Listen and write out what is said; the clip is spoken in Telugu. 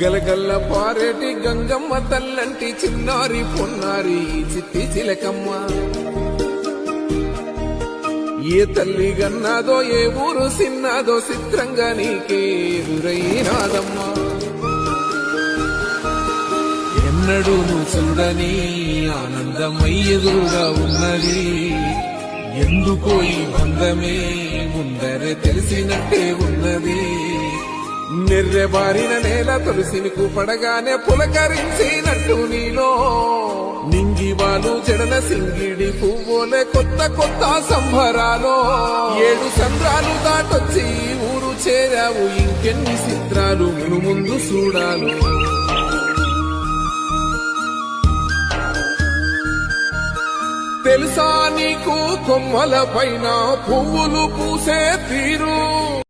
గలగల్ల పారేటి గంగమ్మ తల్లంటి చిన్నారి పొన్నారి చిట్టి చిలకమ్మ. ఏ తల్లి గన్నాదో ఏ ఊరు సిన్నాదో చిత్రంగా నీకే ఎదురైనాదమ్మా. ఎన్నడూ నువ్వు చూడని ఆనందమై ఎదురుగా ఉన్నది. ఎందుకో ఈ బంధమే ముందరే తెలిసినట్టే ఉన్నది. నెర్రెబారిన నేల తులసిని పడగానే పులకరించినట్టు నీలో నింగివాలు జడల సింగిడి పువ్వులే కొత్త కొత్త సంబరాలో. 7 సంద్రాలు దాటొచ్చి ఊరు చేరావు, ఇంకెన్ని చిత్రాలు మును ముందు చూడాలు. తెలుసా నీకు కొమ్మల పైన పువ్వులు పూసే తీరు,